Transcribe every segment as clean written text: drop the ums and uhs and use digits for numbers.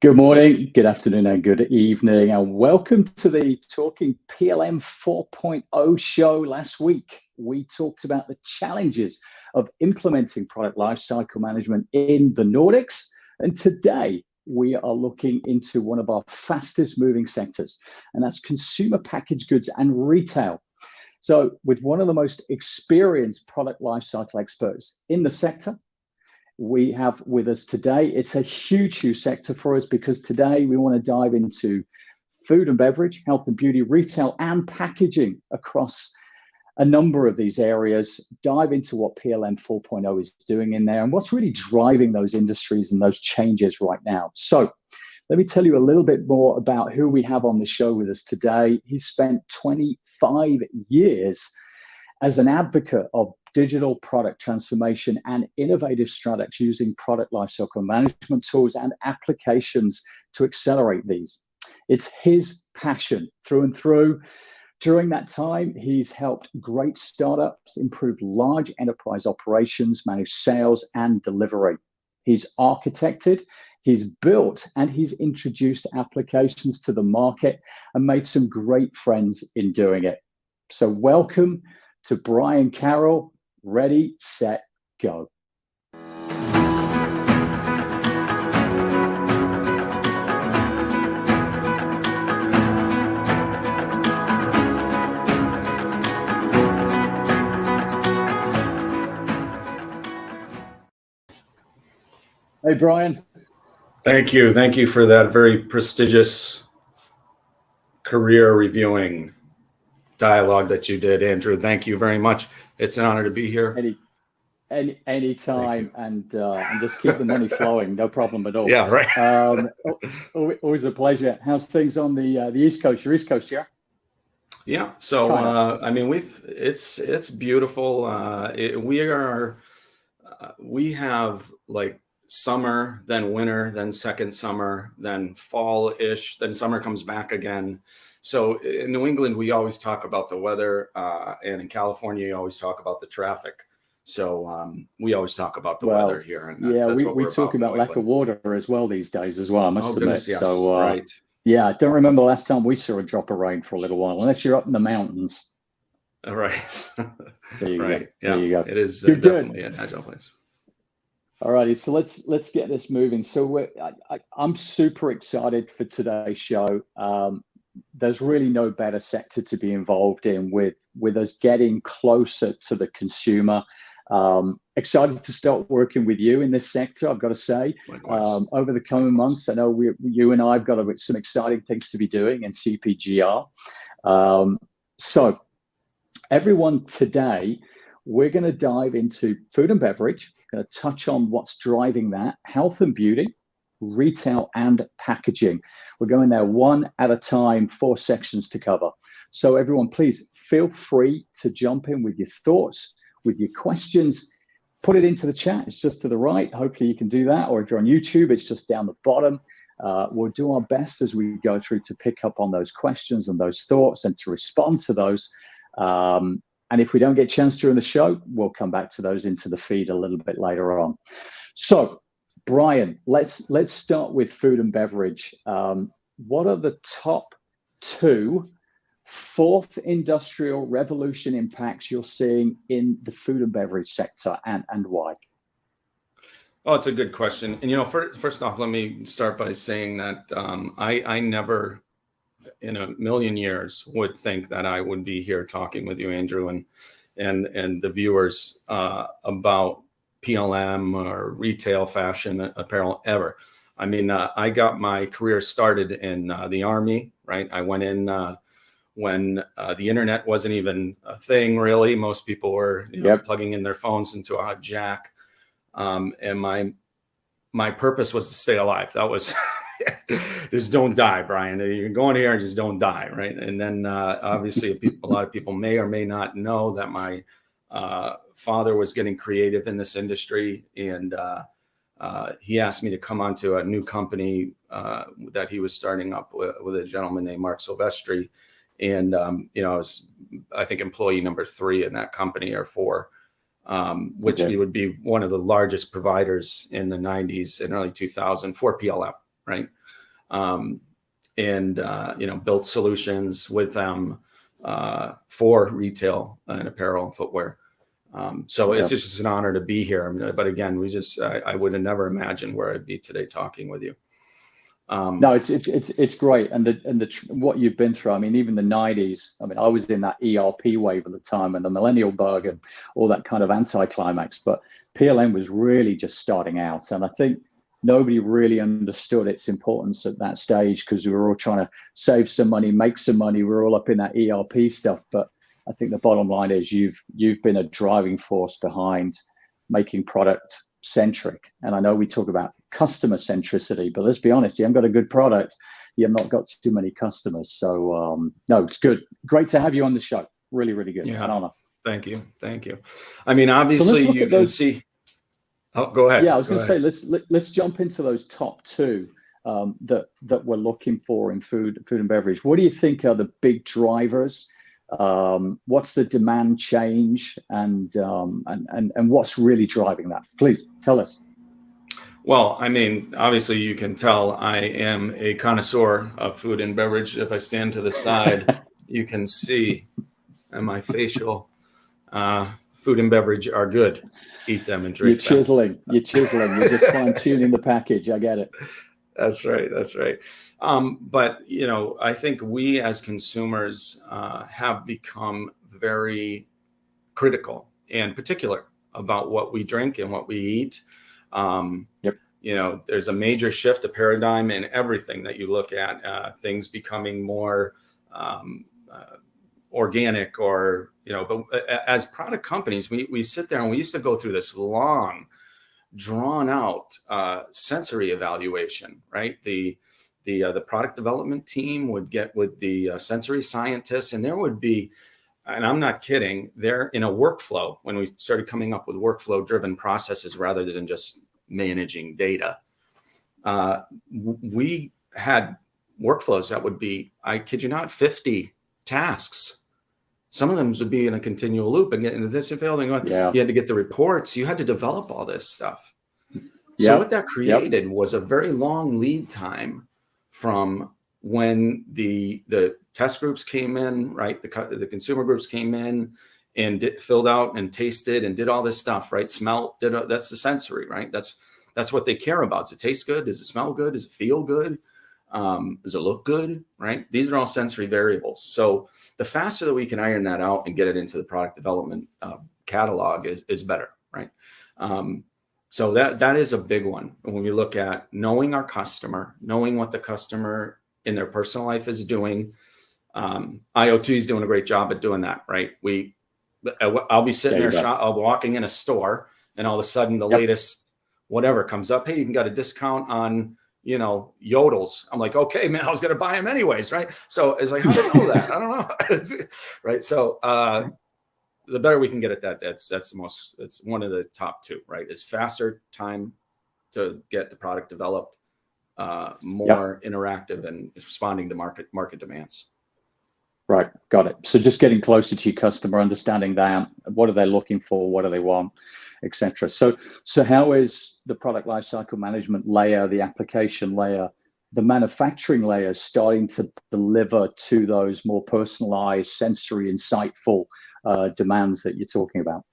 Good morning, good afternoon, and good evening, and welcome to the Talking PLM 4.0 show. Last week, we talked about the challenges of implementing product lifecycle management in the Nordics, and today we are looking into one of our fastest moving sectors, and that's consumer packaged goods and retail. So with one of the most experienced product lifecycle experts in the sector, we have with us today. It's a huge sector for us because today we want to dive into food and beverage, health and beauty, retail, and packaging across a number of these areas, dive into what PLM 4.0 is doing in there and what's really driving those industries and those changes right now. So let me tell you a little bit more about who we have on the show with us today. He spent 25 years as an advocate of digital product transformation and innovative strategies using product lifecycle management tools and applications to accelerate these. It's his passion through and through. During that time, he's helped great startups improve large enterprise operations, manage sales and delivery. He's architected, he's built, and he's introduced applications to the market and made some great friends in doing it. So welcome to Brion Carroll. Ready, set, go. Hey, Brion. Thank you. Thank you for that very prestigious career reviewing dialogue that you did, Andrew. Thank you very much. It's an honor to be here. Any time, and just keep the money flowing. No problem at all. Yeah, right. Always a pleasure. How's things on the East Coast? Your East Coast, yeah. Yeah. So I mean, it's beautiful. We have like summer, then winter, then second summer, then fall-ish, then summer comes back again. So in New England, we always talk about the weather, and in California, you always talk about the traffic. So we always talk about the weather here. And that's we talk about lack of water as well these days as well, I must admit. Goodness, yes. So, right. Yeah, I don't remember the last time we saw a drop of rain for a little while, unless you're up in the mountains. Right. There you right. go. There you go. It is definitely an agile place. All righty, so let's get this moving. So I'm super excited for today's show. There's really no better sector to be involved in with us getting closer to the consumer. Excited to start working with you in this sector, I've got to say. Over the coming months. I know you and I have got some exciting things to be doing in CPGR. So everyone, today, we're going to dive into food and beverage, going to touch on what's driving that, health and beauty, retail and packaging. We're going there one at a time, 4 sections to cover. So everyone, please feel free to jump in with your thoughts, with your questions. Put it into the chat. It's just to the right. Hopefully you can do that. Or if you're on YouTube, it's just down the bottom. We'll do our best as we go through to pick up on those questions and those thoughts and to respond to those. And if we don't get a chance during the show, we'll come back to those into the feed a little bit later on. So, Brion, let's start with food and beverage. What are the top 2 fourth industrial revolution impacts you're seeing in the food and beverage sector, and why? Oh, it's a good question. And, first off, let me start by saying that I never in a million years would think that I would be here talking with you, Andrew, and the viewers about PLM or retail, fashion, apparel, ever. I mean, I got my career started in the Army, right? I went in when the internet wasn't even a thing, really. Most people were plugging in their phones into a jack. And my purpose was to stay alive. That was just don't die, Brian. You're going here and just don't die, right? And then obviously a lot of people may or may not know that my father was getting creative in this industry, and he asked me to come onto a new company that he was starting up with a gentleman named Mark Silvestri. And I think employee number 3 in that company, or 4. Which we would be one of the largest providers in the 90s and early 2000 for PLM, right? and built solutions with them for retail and apparel and footwear. So it's just an honor to be here. But again, I would have never imagined where I'd be today talking with you. No, it's great, and what you've been through. I mean, even the '90s. I mean, I was in that ERP wave at the time, and the millennial bug, and all that kind of anticlimax. But PLM was really just starting out, and I think nobody really understood its importance at that stage because we were all trying to save some money, make some money. We're all up in that ERP stuff. But I think the bottom line is you've been a driving force behind making product centric. And I know we talk about customer centricity, but let's be honest, you haven't got a good product, you have not got too many customers. So no, it's good. Great to have you on the show. Really, really good. Yeah. An honor. Thank you. I mean, obviously you can see. Oh, go ahead. Yeah, I was going to say, let's jump into those top two that we're looking for in food and beverage. What do you think are the big drivers? What's the demand change, and what's really driving that? Please tell us. Well, I mean, obviously you can tell I am a connoisseur of food and beverage. If I stand to the side, you can see in my facial, food and beverage are good. Eat them and drink them. You're chiseling. You're just fine tuning the package. I get it. That's right. But, I think we as consumers have become very critical and particular about what we drink and what we eat. There's a major shift, a paradigm in everything that you look at, things becoming more organic but as product companies, we sit there and we used to go through this long, drawn out sensory evaluation, right? The product development team would get with the sensory scientists, and there would be, and I'm not kidding, they're in a workflow when we started coming up with workflow driven processes rather than just managing data. We had workflows that would be, I kid you not, 50 tasks. Some of them would be in a continual loop and get into this and failing. You had to get the reports. You had to develop all this stuff. So what that created was a very long lead time from when the test groups came in, right? The consumer groups came in and filled out and tasted and did all this stuff, right? Smell, that's the sensory, right? That's what they care about. Does it taste good? Does it smell good? Does it feel good? Does it look good, right? These are all sensory variables. So the faster that we can iron that out and get it into the product development catalog is better, right? So that is a big one. When we look at knowing our customer, knowing what the customer in their personal life is doing, IoT is doing a great job at doing that, right? I'll be sitting there, I'll be walking in a store, and all of a sudden the latest whatever comes up. Hey, you can get a discount on yodels. I'm like, okay, man, I was going to buy them anyways, right? So it's like, how do you know that? I don't know. Right. So the better we can get at that, it's one of the top two, right? Is faster time to get the product developed, more interactive and responding to market demands. Right. Got it. So just getting closer to your customer, understanding that, what are they looking for? What do they want, etc. So how is the product lifecycle management layer, the application layer, the manufacturing layer starting to deliver to those more personalized, sensory, insightful demands that you're talking about?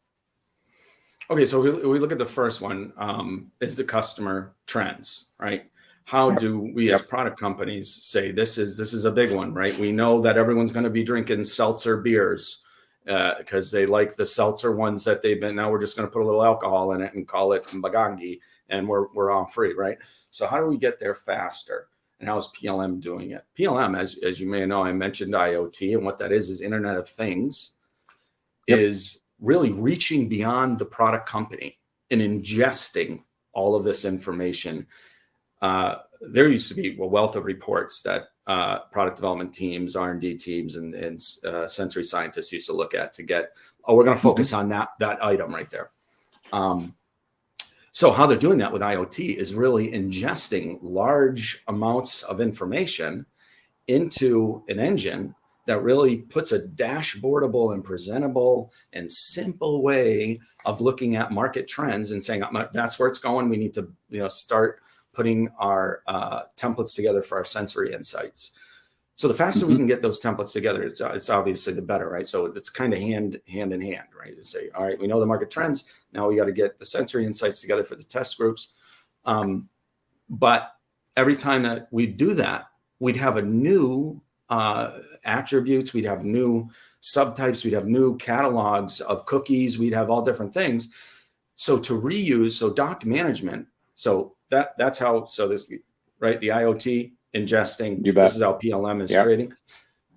Okay. So we look at the first one, is the customer trends, right? How do we as product companies say this is a big one, right? We know that everyone's going to be drinking seltzer beers because they like the seltzer ones that now we're just going to put a little alcohol in it and call it Bagangi, and we're all free, right? So how do we get there faster? And how is PLM doing it? PLM, as you may know, I mentioned IoT, and what that is Internet of Things, is really reaching beyond the product company and ingesting all of this information. There used to be a wealth of reports that product development teams, R&D teams, and sensory scientists used to look at to get, we're going to focus on that item right there. So how they're doing that with IoT is really ingesting large amounts of information into an engine that really puts a dashboardable and presentable and simple way of looking at market trends and saying, that's where it's going. We need to start putting our templates together for our sensory insights. So the faster we can get those templates together, it's obviously the better, right? So it's kind of hand in hand, right? You say, all right, we know the market trends. Now we got to get the sensory insights together for the test groups. But every time that we do that, we'd have a new attributes, we'd have new subtypes, we'd have new catalogs of cookies, we'd have all different things. So to reuse, so doc management, so that's how, so this, right, the IoT ingesting, this is how PLM is creating.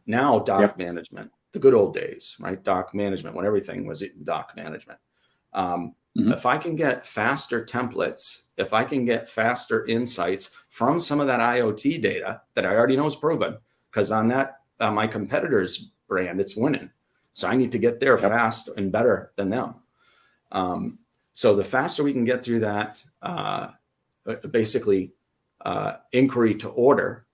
Now doc management, the good old days, right? Doc management, when everything was doc management. If I can get faster templates, if I can get faster insights from some of that IoT data that I already know is proven, because on that, my competitor's brand, it's winning. So I need to get there fast and better than them. So the faster we can get through that, basically inquiry to order,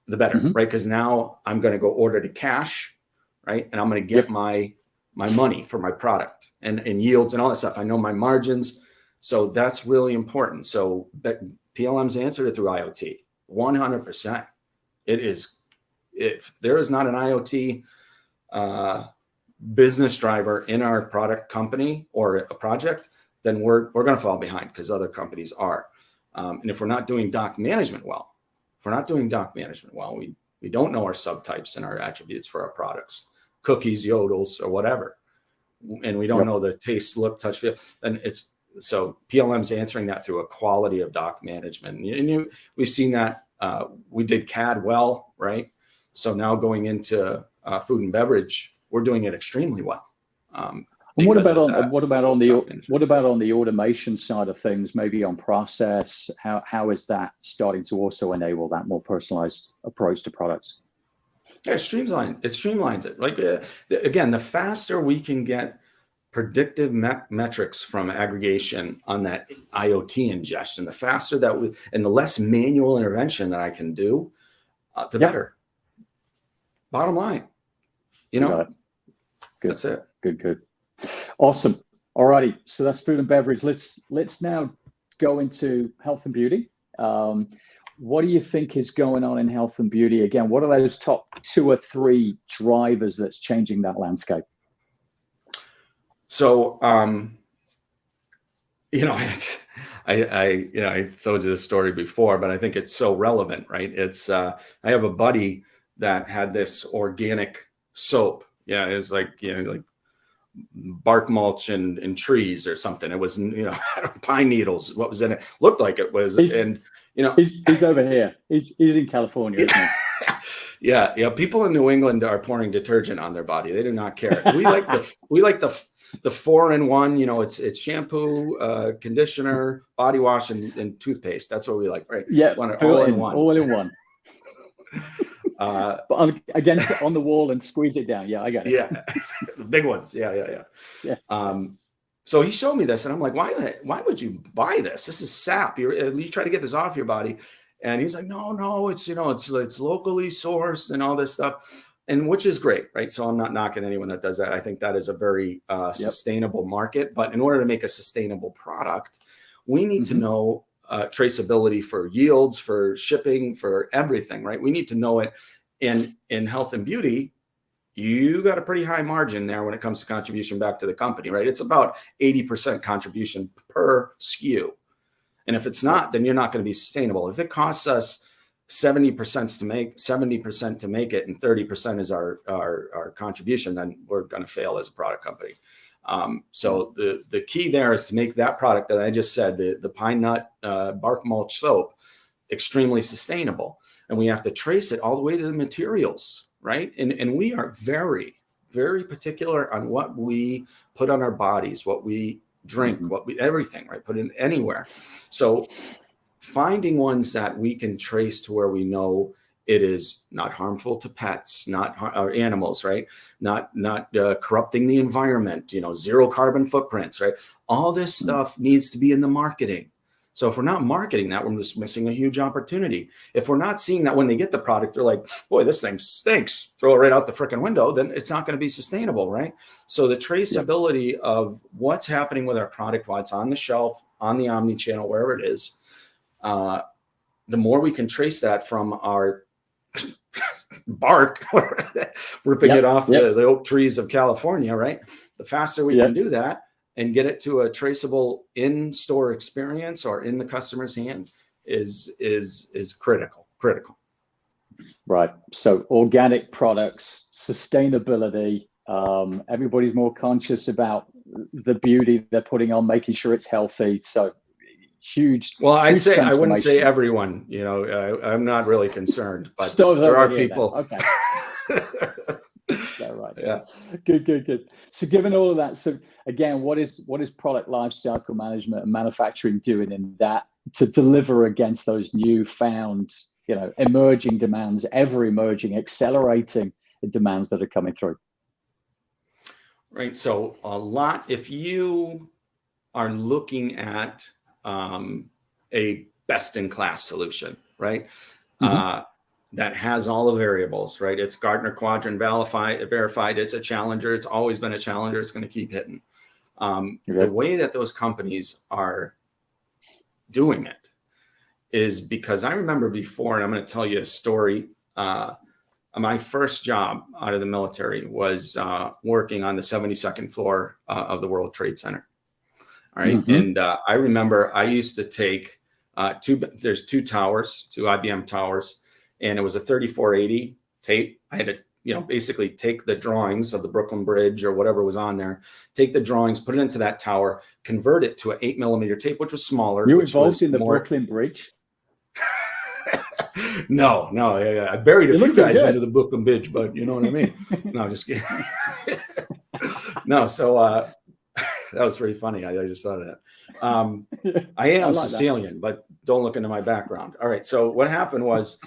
the better, right? Because now I'm going to go order to cash, right? And I'm going to get my money for my product and yields and all that stuff. I know my margins. So that's really important. So PLM's answered it through IoT, 100%. It is, if there is not an IoT business driver in our product company or a project, then we're going to fall behind because other companies are. And if we're not doing doc management well, we don't know our subtypes and our attributes for our products, cookies, yodels, or whatever, and we don't know the taste, look, touch, feel, then it's, so PLM's answering that through a quality of doc management. And we've seen that we did CAD well, right? So now going into food and beverage, we're doing it extremely well. And what about on the automation side of things, maybe on process? How is that starting to also enable that more personalized approach to products? Yeah, it streamlines it. Like again, the faster we can get predictive metrics from aggregation on that IoT ingestion, the faster that we, and the less manual intervention that I can do, the better. Bottom line, Good. That's it. Good. Awesome. All righty. So that's food and beverage. Let's now go into health and beauty. What do you think is going on in health and beauty? Again, what are those top 2 or 3 drivers that's changing that landscape? So, I told you this story before, but I think it's so relevant, right? It's, I have a buddy that had this organic soap. Yeah. It was like, like bark mulch and trees or something. It was, pine needles. What was in it? Looked like it was. He's over here. He's in California, isn't he? Yeah. People in New England are pouring detergent on their body. They do not care. We like the 4-in-1. It's shampoo, conditioner, body wash, and toothpaste. That's what we like, right? Yeah, all in one. All in one. But on the wall and squeeze it down. Yeah, I got it. Yeah, the big ones. Yeah. So he showed me this, and I'm like, why would you buy this? This is sap. You try to get this off your body. And he's like, no, it's locally sourced and all this stuff, and which is great, right? So I'm not knocking anyone that does that. I think that is a very sustainable market. But in order to make a sustainable product, we need to know traceability for yields, for shipping, for everything, right? We need to know it. In health and beauty, you got a pretty high margin there when it comes to contribution back to the company, right? It's about 80% contribution per SKU. And if it's not, then you're not going to be sustainable. If it costs us 70% to make it, and 30% is our contribution, then we're going to fail as a product company. So the key there is to make that product that I just said, the pine nut bark mulch soap, extremely sustainable. And we have to trace it all the way to the materials, right? And we are very, very particular on what we put on our bodies, what we drink, everything, right? Put it anywhere. So finding ones that we can trace to where we know it is not harmful to pets, or animals, right? Not corrupting the environment, 0 carbon footprints, right? All this stuff needs to be in the marketing. So if we're not marketing that, we're just missing a huge opportunity. If we're not seeing that when they get the product, they're like, boy, this thing stinks, throw it right out the freaking window, then it's not going to be sustainable, right? So the traceability of what's happening with our product while it's on the shelf, on the omni-channel, wherever it is, the more we can trace that from our bark, ripping it off the oak trees of California, right? The faster we can do that and get it to a traceable in-store experience or in the customer's hand is critical. Right. So organic products, sustainability, everybody's more conscious about the beauty they're putting on, making sure it's healthy. So huge. Well, I wouldn't say everyone, I'm not really concerned, but there are people. Okay. Yeah, right. Yeah. Good. So given all of that, so again, what is product lifecycle management and manufacturing doing in that to deliver against those newfound, emerging demands, ever emerging, accelerating demands that are coming through? Right. So if you are looking at a best-in-class solution, right? That has all the variables, right? It's Gartner Quadrant verified. It's a challenger. It's always been a challenger. It's going to keep hitting. The way that those companies are doing it is because I remember before, and I'm going to tell you a story. My first job out of the military was working on the 72nd floor of the World Trade Center. All right. And I remember I used to take there's two IBM towers, and it was a 3480 tape. I had to, basically take the drawings of the Brooklyn Bridge or whatever was on there, take the drawings, put it into that tower, convert it to an 8mm tape, which was smaller. You involved in the Brooklyn Bridge? No, I buried a few guys under the Brooklyn Bridge, but you know what I mean? No, just kidding. No, so that was pretty funny. I just thought of that. I am Sicilian, but don't look into my background. All right. So what happened was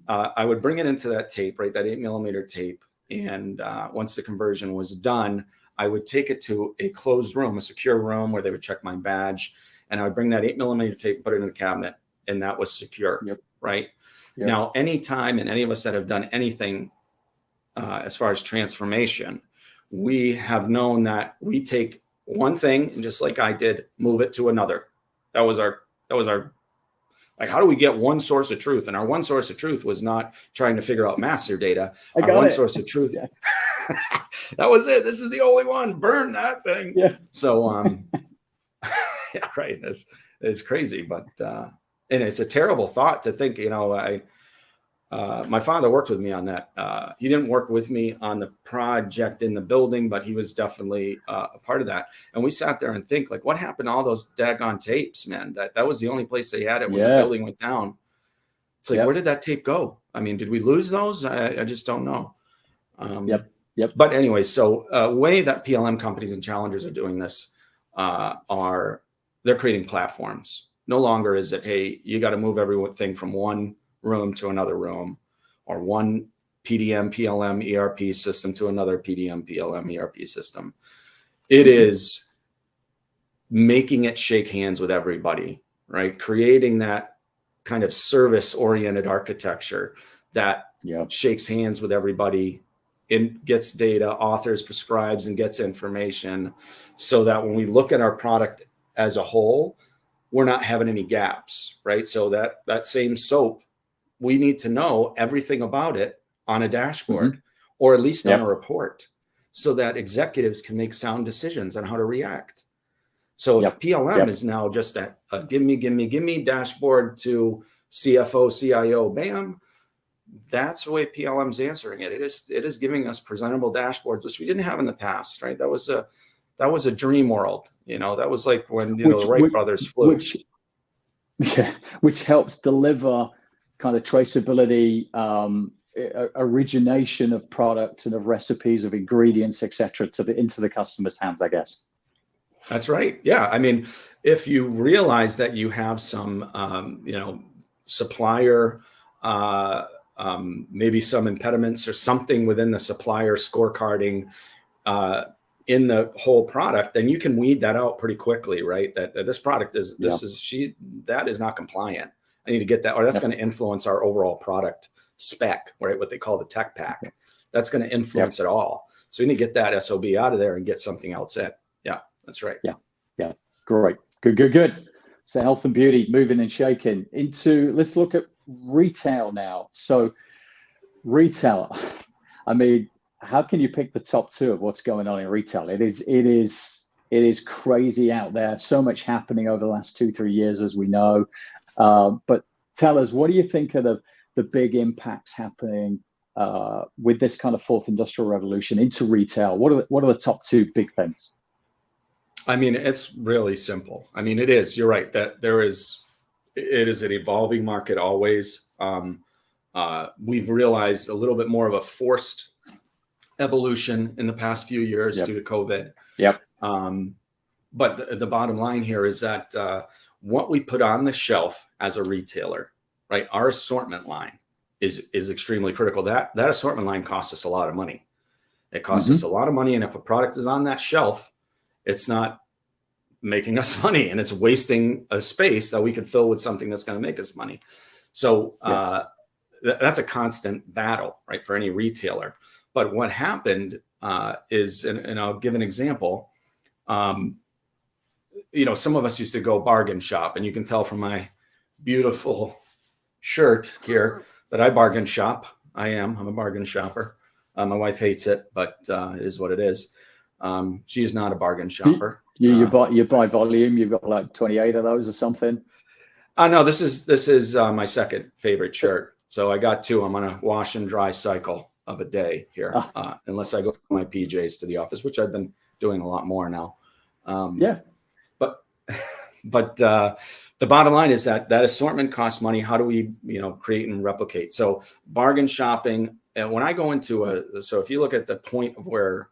I would bring it into that tape, right? That 8mm tape. And once the conversion was done, I would take it to a closed room, a secure room where they would check my badge. And I would bring that 8mm tape, put it in the cabinet, and that was secure. Right. Now, anytime, and any of us that have done anything as far as transformation, we have known that we take one thing and, just like I did, move it to another. That was our like, how do we get one source of truth? And our one source of truth was not trying to figure out master data. Our one source of truth, that was it. This is the only one. Burn that thing. So yeah, right. It's crazy, but and it's a terrible thought to think, my father worked with me on that. He didn't work with me on the project in the building, but he was definitely a part of that. And we sat there and think, like, what happened to all those daggone tapes, man? That was the only place they had it when the building went down. It's like, where did that tape go? I mean, did we lose those? I just don't know. But anyway, so way that PLM companies and challengers are doing this they're creating platforms. No longer is it, hey, you got to move everything from one room to another room, or one PDM, PLM, ERP system to another PDM, PLM, ERP system. It is making it shake hands with everybody, right? Creating that kind of service-oriented architecture that shakes hands with everybody and gets data, authors, prescribes, and gets information, so that when we look at our product as a whole, we're not having any gaps, right? So that same soap, we need to know everything about it on a dashboard, or at least on a report, so that executives can make sound decisions on how to react. So if PLM is now just a give me dashboard to CFO, CIO, bam, that's the way PLM's answering it. It is giving us presentable dashboards, which we didn't have in the past, right? That was a dream world. That was like when the Wright brothers flew. Which helps deliver kind of traceability, origination of products and of recipes, of ingredients, etc., into the customer's hands, I guess. That's right. Yeah. I mean, if you realize that you have some, supplier, maybe some impediments or something within the supplier scorecarding in the whole product, then you can weed that out pretty quickly, right? That this product that is not compliant. I need to get that, or that's going to influence our overall product spec, right? What they call the tech pack. That's going to influence it all. So you need to get that SOB out of there and get something else in. Yeah, that's right. Yeah. Great. Good. So health and beauty, moving and shaking into, let's look at retail now. So retail, I mean, how can you pick the top two of what's going on in retail? It is crazy out there. So much happening over the last 2-3 years, as we know. But tell us, what do you think are the big impacts happening with this kind of fourth industrial revolution into retail? What are the top two big things? I mean, it's really simple. I mean, it is. You're right that it is an evolving market always. We've realized a little bit more of a forced evolution in the past few years due to COVID. Yep. But the bottom line here is that what we put on the shelf as a retailer, right? Our assortment line is extremely critical. That assortment line costs us a lot of money. It costs us a lot of money, and if a product is on that shelf, it's not making us money, and it's wasting a space that we could fill with something that's going to make us money. So that's a constant battle, right, for any retailer. But what happened is, and I'll give an example. You know, some of us used to go bargain shop, and you can tell from my beautiful shirt here that I bargain shop. I'm a bargain shopper. My wife hates it, but it is what it is. She is not a bargain shopper. You buy volume. You've got like 28 of those or something. No, this is my second favorite shirt. So I got two. I'm on a wash and dry cycle of a day here, unless I go with my PJs to the office, which I've been doing a lot more now. But the bottom line is that assortment costs money. How do we, create and replicate? So bargain shopping. And when I go into so if you look at the point of where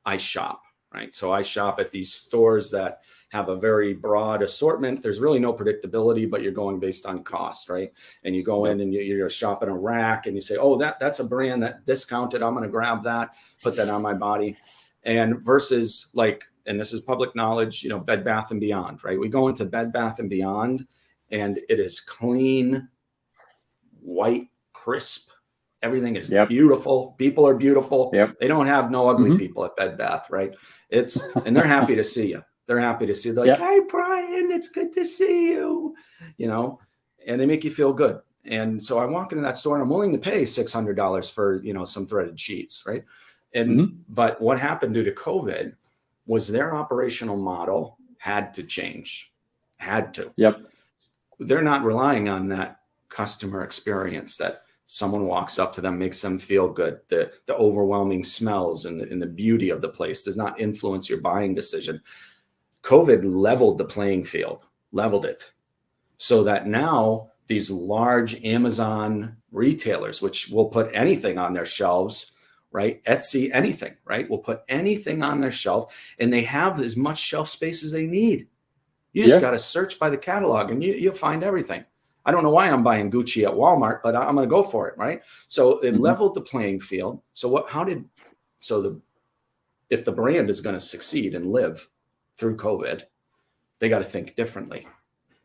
I shop, right? So I shop at these stores that have a very broad assortment. There's really no predictability, but you're going based on cost, right? And you go in and you're shopping a rack and you say, oh, that's a brand that discounted. I'm going to grab that, put that on my body. And versus like, and this is public knowledge, Bed Bath & Beyond, right? We go into Bed Bath & Beyond and it is clean, white, crisp. Everything is beautiful. People are beautiful. They don't have no ugly people at Bed Bath, right? And they're happy to see you. They're happy to see you. They're like, hi, Brian, it's good to see you, and they make you feel good. And so I walk into that store and I'm willing to pay $600 for, some threaded sheets, right? And but what happened due to COVID was their operational model had to change. Had to. They're not relying on that customer experience that someone walks up to them, makes them feel good. The overwhelming smells and the beauty of the place does not influence your buying decision. COVID leveled the playing field, leveled it, so that now these large Amazon retailers, which will put anything on their shelves, right? Etsy, anything, right? Will put anything on their shelf, and they have as much shelf space as they need. You just got to search by the catalog and you'll find everything. I don't know why I'm buying Gucci at Walmart, but I'm going to go for it, right? So it leveled the playing field. So if the brand is going to succeed and live through COVID, they got to think differently.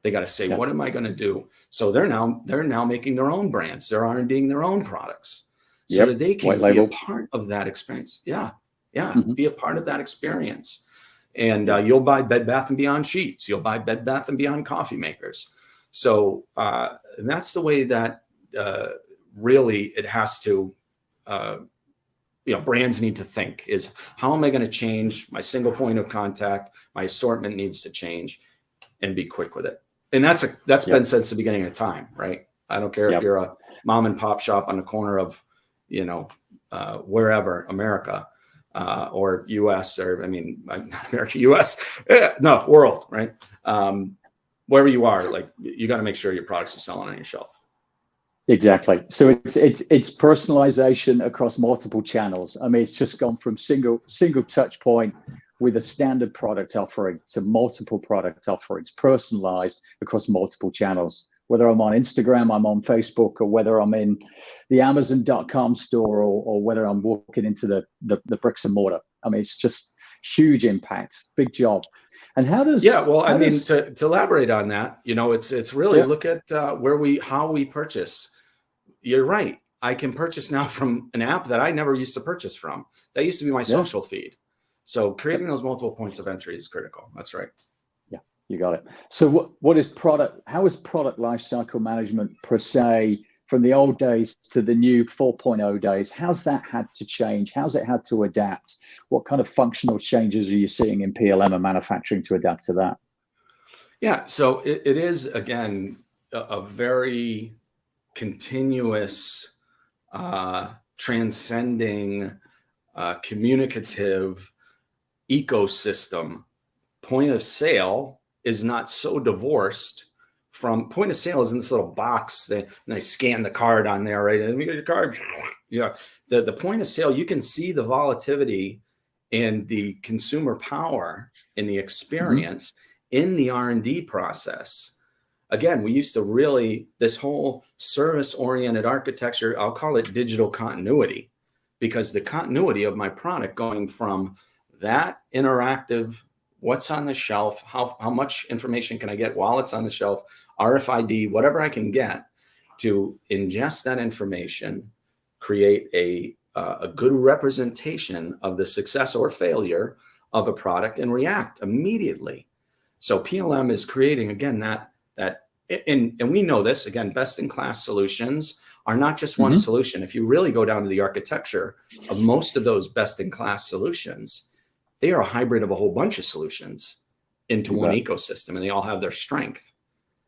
They got to say, what am I going to do? So they're now making their own brands. They're R&Ding their own products so that they can be a part of that experience. Be a part of that experience. And you'll buy Bed Bath & Beyond sheets. You'll buy Bed Bath & Beyond coffee makers. So that's the way that really it has to, brands need to think is, how am I going to change my single point of contact? My assortment needs to change and be quick with it. And that's been since the beginning of time, right? I don't care if you're a mom and pop shop on the corner of, wherever, America or US, or America, US, no, world, right? Wherever you are, like, you got to make sure your products are selling on your shelf. Exactly. So it's personalization across multiple channels. I mean, it's just gone from single touch point with a standard product offering to multiple product offerings, personalized across multiple channels. Whether I'm on Instagram, I'm on Facebook, or whether I'm in the Amazon.com store, or whether I'm walking into the bricks and mortar. I mean, it's just huge impact, big job. And how does to elaborate on that, it's really look at how we purchase. You're right. I can purchase now from an app that I never used to purchase from. That used to be my social feed. So creating those multiple points of entry is critical. That's right. You got it. So how is product lifecycle management per se from the old days to the new 4.0 days? How's that had to change? How's it had to adapt? What kind of functional changes are you seeing in PLM and manufacturing to adapt to that? Yeah, so it is, again, a very continuous, transcending, communicative ecosystem. Point of sale is not so divorced from point of sale is in this little box and I scan the card on there, right? And we get your card. Yeah. The point of sale, you can see the volatility and the consumer power in the experience in the R&D process. Again, we used to really, this whole service-oriented architecture, I'll call it digital continuity, because the continuity of my product going from that interactive, what's on the shelf, how much information can I get while it's on the shelf, RFID, whatever I can get, to ingest that information, create a good representation of the success or failure of a product and react immediately. So PLM is creating, again, and we know this, again, best-in-class solutions are not just one solution. If you really go down to the architecture of most of those best-in-class solutions, they are a hybrid of a whole bunch of solutions into one ecosystem, and they all have their strength.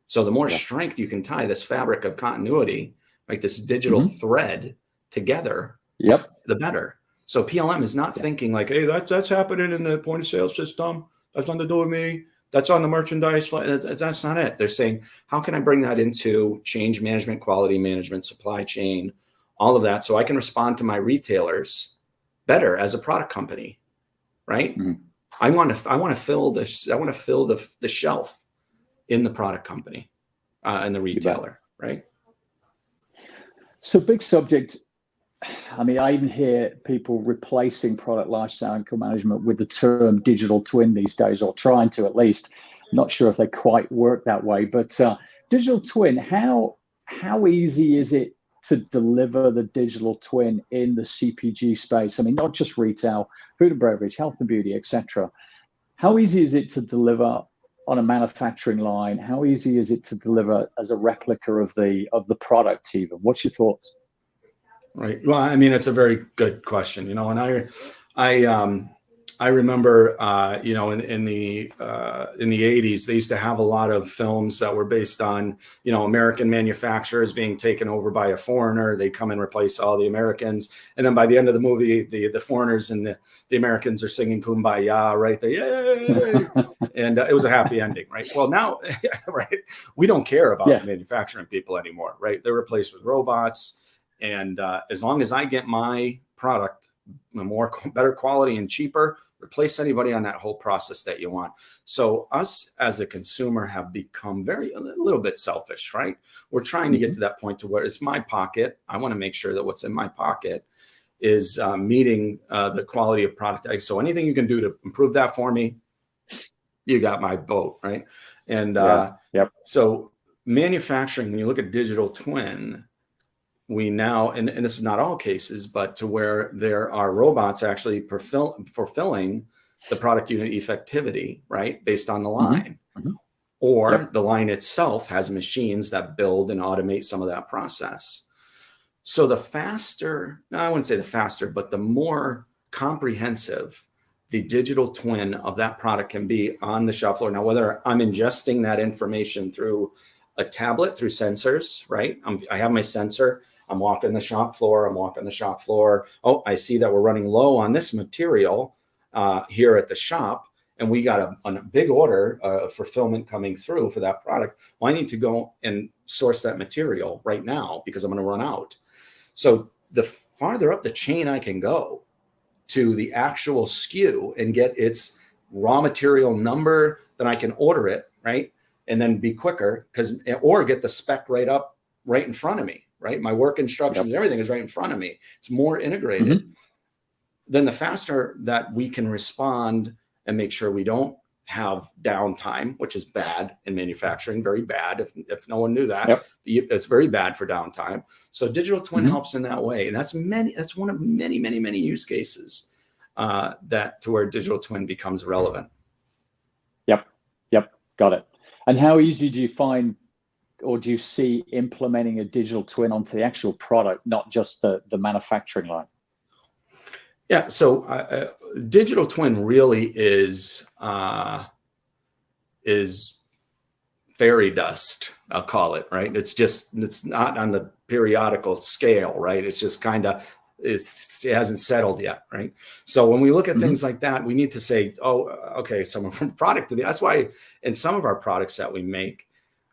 So the more strength you can tie this fabric of continuity, like this digital thread together, the better. So PLM is not thinking like, hey, that's happening in the point of sale system. That's nothing to do with me. That's on the merchandise. That's not it. They're saying, how can I bring that into change management, quality management, supply chain, all of that, so I can respond to my retailers better as a product company, right? I want to fill the shelf in the product company and the retailer, right? So big subject. I mean, I even hear people replacing product lifecycle management with the term digital twin these days, or trying to at least. Not sure if they quite work that way, but digital twin, how easy is it to deliver the digital twin in the CPG space? I mean, not just retail, food and beverage, health and beauty, etc. How easy is it to deliver on a manufacturing line? How easy is it to deliver as a replica of the product even? What's your thoughts? Right. Well, I mean, it's a very good question, and I remember, in the 80s, they used to have a lot of films that were based on, American manufacturers being taken over by a foreigner. They'd come and replace all the Americans. And then by the end of the movie, the foreigners and the Americans are singing Kumbaya, right? Yay! And it was a happy ending, right? Well, now, right, we don't care about the manufacturing people anymore, right? They're replaced with robots. And as long as I get my product better quality and cheaper, replace anybody on that whole process that you want. So us as a consumer have become a little bit selfish, right? We're trying to get to that point to where it's my pocket. I want to make sure that what's in my pocket is meeting the quality of product. So anything you can do to improve that for me, you got my vote, right? And so manufacturing, when you look at digital twin, we now, and this is not all cases, but to where there are robots actually fulfilling the product unit effectivity, right? Based on the line. Or the line itself has machines that build and automate some of that process. So the faster, I wouldn't say the faster, but the more comprehensive the digital twin of that product can be on the shop floor. Now, whether I'm ingesting that information through a tablet, through sensors, right? I have my sensor. I'm walking the shop floor. Oh, I see that we're running low on this material here at the shop, and we got a big order fulfillment coming through for that product. Well, I need to go and source that material right now because I'm going to run out. So the farther up the chain I can go to the actual SKU and get its raw material number, then I can order it, right? And then be quicker or get the spec right in front of me, right? My work instructions, everything is right in front of me. It's more integrated. Then the faster that we can respond and make sure we don't have downtime, which is bad in manufacturing, very bad. If no one knew that, it's very bad for downtime. So digital twin helps in that way. And that's one of many, many, many use cases to where digital twin becomes relevant. Got it. And how easy do you find, or do you see implementing a digital twin onto the actual product, not just the manufacturing line? Yeah, so digital twin really is fairy dust, I'll call it, right? It's not on the periodical scale, right? It's just kind of, it hasn't settled yet, right? So when we look at things like that, we need to say, oh, okay, someone from product to that's why in some of our products that we make,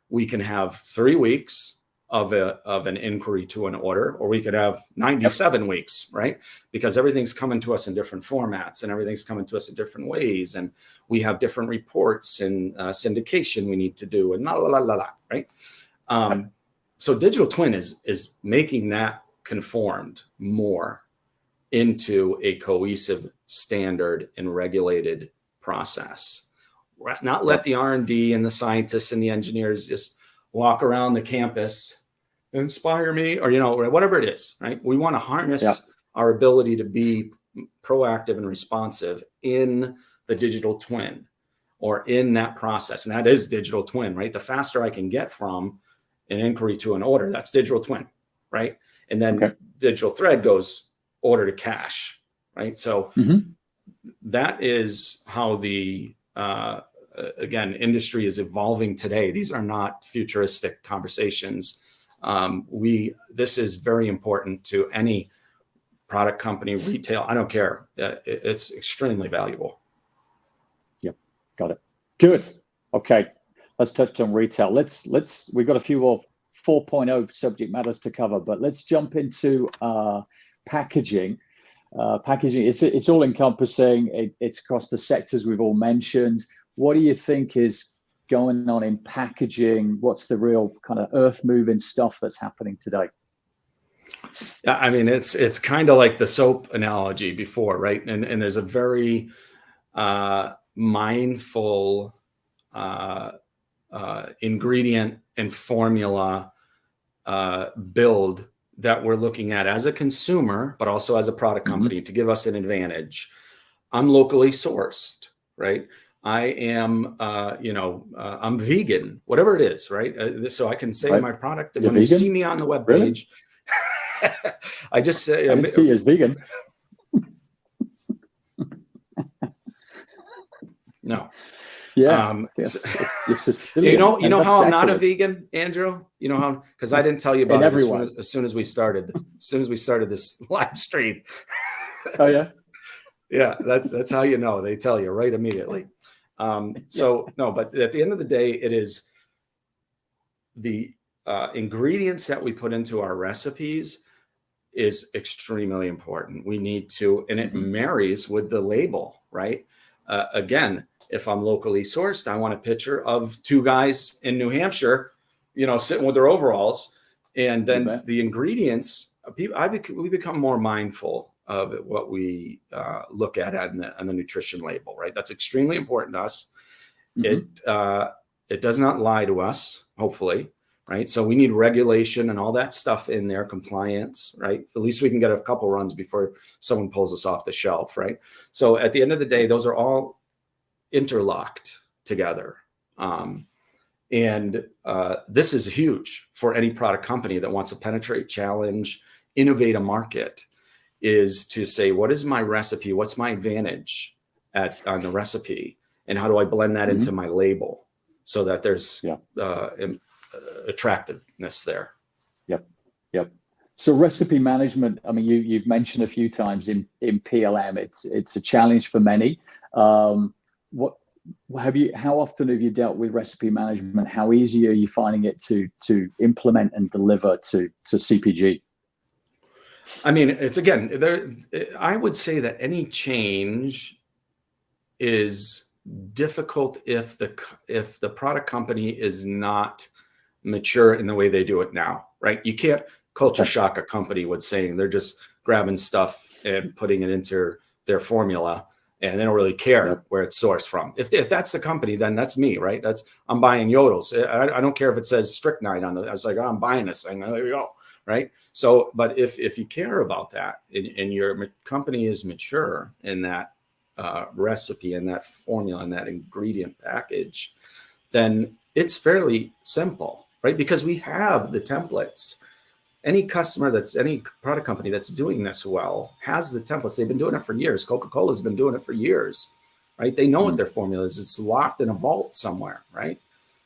we can have 3 weeks of an inquiry to an order, or we could have 97 weeks, right? Because everything's coming to us in different formats and everything's coming to us in different ways. And we have different reports and syndication we need to do and right? So digital twin is making that conformed more into a cohesive, standard and regulated process. Not let the R&D and the scientists and the engineers just walk around the campus, inspire me, or, whatever it is, right? We want to harness our ability to be proactive and responsive in the digital twin or in that process. And that is digital twin, right? The faster I can get from an inquiry to an order, that's digital twin, right? And then digital thread goes order to cash, right? So that is how the, again, industry is evolving today. These are not futuristic conversations. This is very important to any product company, retail. I don't care. It's extremely valuable. Yep, got it. Good. Okay, let's touch on retail. We've got a few more 4.0 subject matters to cover, but let's jump into packaging. Packaging, it's all encompassing. It's across the sectors we've all mentioned. What do you think is going on in packaging? What's the real kind of earth moving stuff that's happening today? Yeah, I mean, it's kind of like the soap analogy before, right? And there's a very mindful ingredient and formula build that we're looking at as a consumer, but also as a product company to give us an advantage. I'm locally sourced, right? I am, I'm vegan, whatever it is, right? So I can say my product. You're when vegan? You see me on the web page, I just say, I didn't see you as vegan. No. Yeah. You know how I'm not a vegan, Andrew? You know how, because I didn't tell you about it as soon as we started this live stream. Oh yeah. Yeah, that's how you know. They tell you right immediately. So no, but at the end of the day, it is the ingredients that we put into our recipes is extremely important. We need to, and it marries with the label, right? Again, if I'm locally sourced, I want a picture of 2 guys in New Hampshire, sitting with their overalls, and then the ingredients. We become more mindful of what we look at on the nutrition label, right? That's extremely important to us. It does not lie to us, hopefully, right? So we need regulation and all that stuff in there, compliance, right? At least we can get a couple runs before someone pulls us off the shelf, right? So at the end of the day, those are all interlocked together. And this is huge for any product company that wants to penetrate, challenge, innovate a market, is to say, what is my recipe? What's my advantage on the recipe? And how do I blend that into my label so that there's attractiveness there? Yep. So recipe management, I mean, you've mentioned a few times in PLM, it's a challenge for many. How often have you dealt with recipe management? How easy are you finding it to implement and deliver to CPG? I mean, it's again, I would say that any change is difficult if the product company is not mature in the way they do it now, right? You can't culture shock a company with saying they're just grabbing stuff and putting it into their formula and they don't really care where it's sourced from. If that's the company, then that's me, right? I'm buying yodels. I don't care if it says strychnine on it. I was like, I'm buying this thing. There you go, right? So, but if you care about that and your company is mature in that recipe and that formula and that ingredient package, then it's fairly simple, right? Because we have the templates. Any product company that's doing this well has the templates. They've been doing it for years. Coca-Cola's been doing it for years, right? They know what their formula is. It's locked in a vault somewhere, right?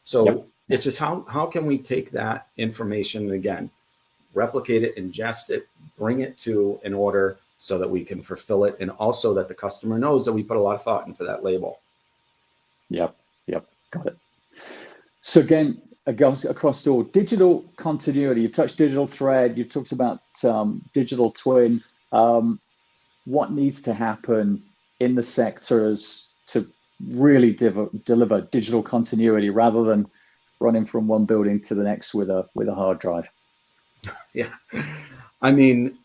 So it's just how can we take that information and again, replicate it, ingest it, bring it to an order so that we can fulfill it, and also that the customer knows that we put a lot of thought into that label. Yep, got it. So again, across all digital continuity, you've touched digital thread, you've talked about digital twin. What needs to happen in the sectors to really deliver digital continuity rather than running from one building to the next with a hard drive? Yeah. I mean,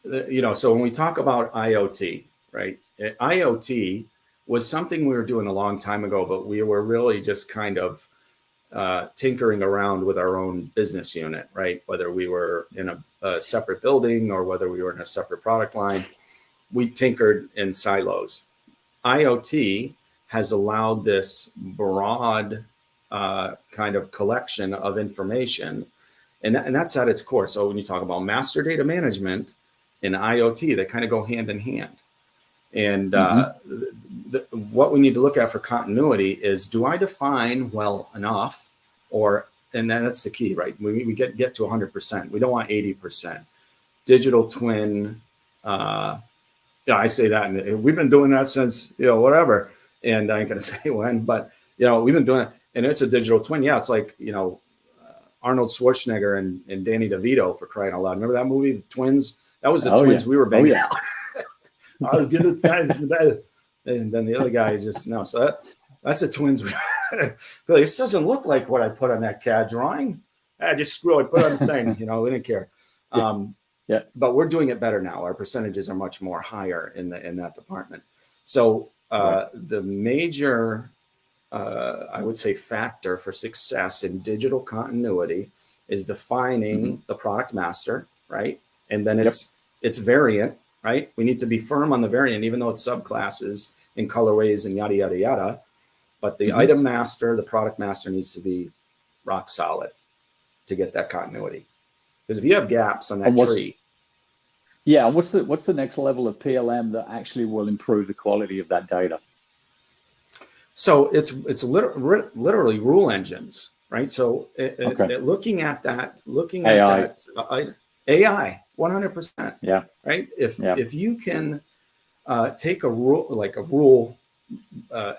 so when we talk about IoT, right? IoT was something we were doing a long time ago, but we were really just kind of tinkering around with our own business unit, right? Whether we were in a separate building or whether we were in a separate product line, we tinkered in silos. IoT has allowed this broad kind of collection of information. And that's at its core. So when you talk about master data management and IoT, they kind of go hand in hand. And what we need to look at for continuity is, do I define well enough? And then that's the key, right? We get to 100%. We don't want 80%. Digital twin. I say that, and we've been doing that since, whatever. And I ain't going to say when, but, we've been doing it. And it's a digital twin. Yeah, it's like, Arnold Schwarzenegger and Danny DeVito, for crying out loud. Remember that movie, The Twins? That was the twins we were banging out. I'll get it. And then the other guy just, no. So that's the twins. This doesn't look like what I put on that CAD drawing. Just screw it, put it on the thing. We didn't care. But we're doing it better now. Our percentages are much more higher in that department. So the major I would say factor for success in digital continuity is defining the product master, right? And then it's variant, right? We need to be firm on the variant, even though it's subclasses and colorways and yada, yada, yada. But the item master, the product master needs to be rock solid to get that continuity. Because if you have gaps on that tree. Yeah, and what's the next level of PLM that actually will improve the quality of that data? So it's literally rule engines, right? So looking at that AI, 100%. Yeah. Right. If you can take a rule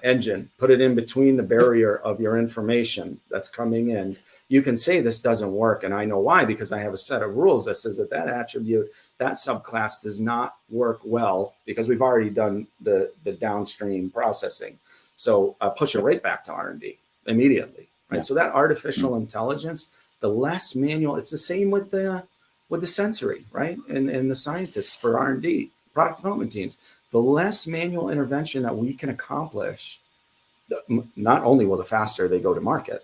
engine, put it in between the barrier of your information that's coming in, you can say this doesn't work, and I know why, because I have a set of rules that says that attribute, that subclass does not work well because we've already done the downstream processing. So push it right back to R&D immediately, right? So that artificial intelligence, the less manual, it's the same with the sensory, right? And the scientists for R&D, product development teams, the less manual intervention that we can accomplish, not only will the faster they go to market,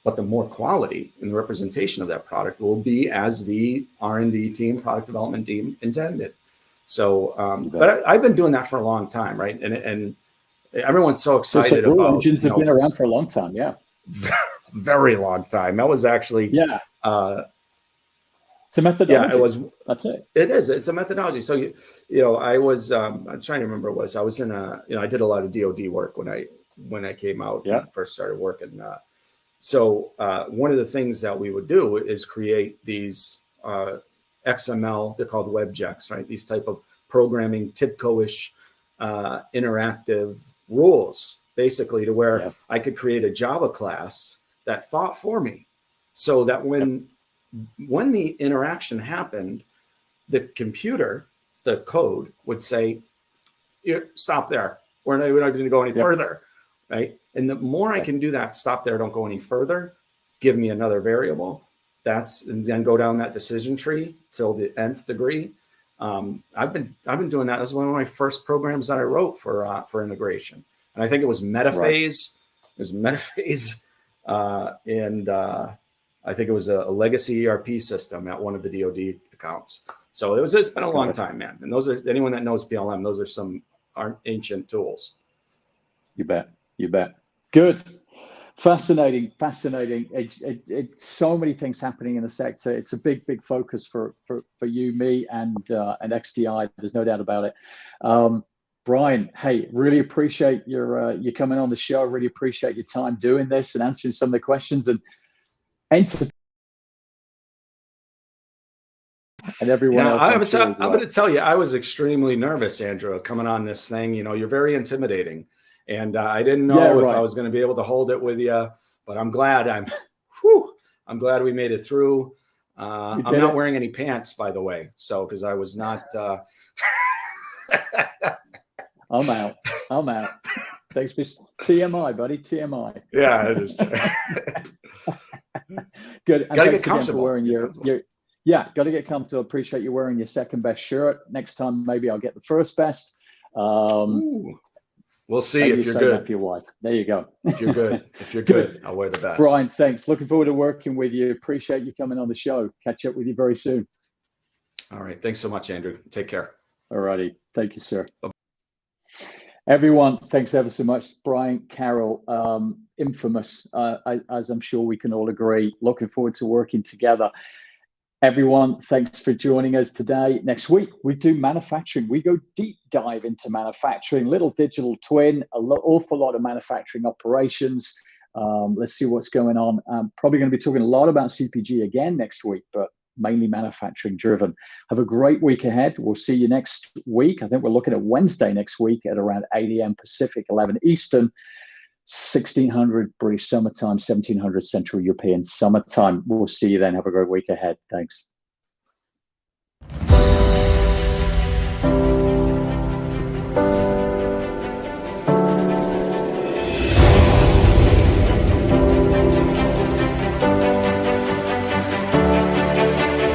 but the more quality and the representation of that product will be as the R&D team, product development team intended. So, but I've been doing that for a long time, right? And everyone's so excited about engines have been around for a long time. Yeah. Very long time. That was actually, it's a methodology. Yeah, that's it. It is. It's a methodology. So, I was, I'm trying to remember what it was. I was in I did a lot of DoD work when I came out and first started working. So one of the things that we would do is create these XML, they're called WebJecks, right? These type of programming, TIBCO-ish, interactive rules, basically, to where I could create a Java class that thought for me, so that when the interaction happened, the computer, the code would say, stop there. We're not going to go any further, right? And the more I can do that, stop there, don't go any further, give me another variable, and then go down that decision tree till the nth degree. I've been doing that. This is one of my first programs that I wrote for integration, and I think it was Metaphase. It was Metaphase, and I think it was a legacy ERP system at one of the DoD accounts. So it's been a long time, man. And those are, anyone that knows PLM, those are some ancient tools. You bet. Good. Fascinating. It's so many things happening in the sector. It's a big focus for you, me, and XDI. There's no doubt about it. Brion, hey, really appreciate your you coming on the show. Really appreciate your time doing this and answering some of the questions and everyone else. I'm going to tell you, I was extremely nervous, Andrew, coming on this thing. You know, you're very intimidating. And I didn't know if I was going to be able to hold it with you, but I'm glad I'm glad we made it through. I'm not wearing any pants, by the way. So, because I was not. I'm out. Thanks for TMI, buddy. TMI. Yeah, it is. Good. Got to get comfortable. Wearing got to get comfortable. Appreciate you wearing your second best shirt. Next time, maybe I'll get the first best. We'll see if you're good. For your wife. There you go. If you're good, I'll wear the best. Brion, thanks. Looking forward to working with you. Appreciate you coming on the show. Catch up with you very soon. All right. Thanks so much, Andrew. Take care. All righty. Thank you, sir. Bye. Everyone, thanks ever so much. Brion Carroll, infamous, as I'm sure we can all agree. Looking forward to working together. Everyone, thanks for joining us today. Next week, we do manufacturing. We go deep dive into manufacturing, little digital twin, awful lot of manufacturing operations. Let's see what's going on. Probably going to be talking a lot about CPG again next week, but mainly manufacturing driven. Have a great week ahead. We'll see you next week. I think we're looking at Wednesday next week at around 8 a.m. Pacific, 11 Eastern. 1600 British summertime, 1700 Central European summertime. We'll see you then. Have a great week ahead. Thanks.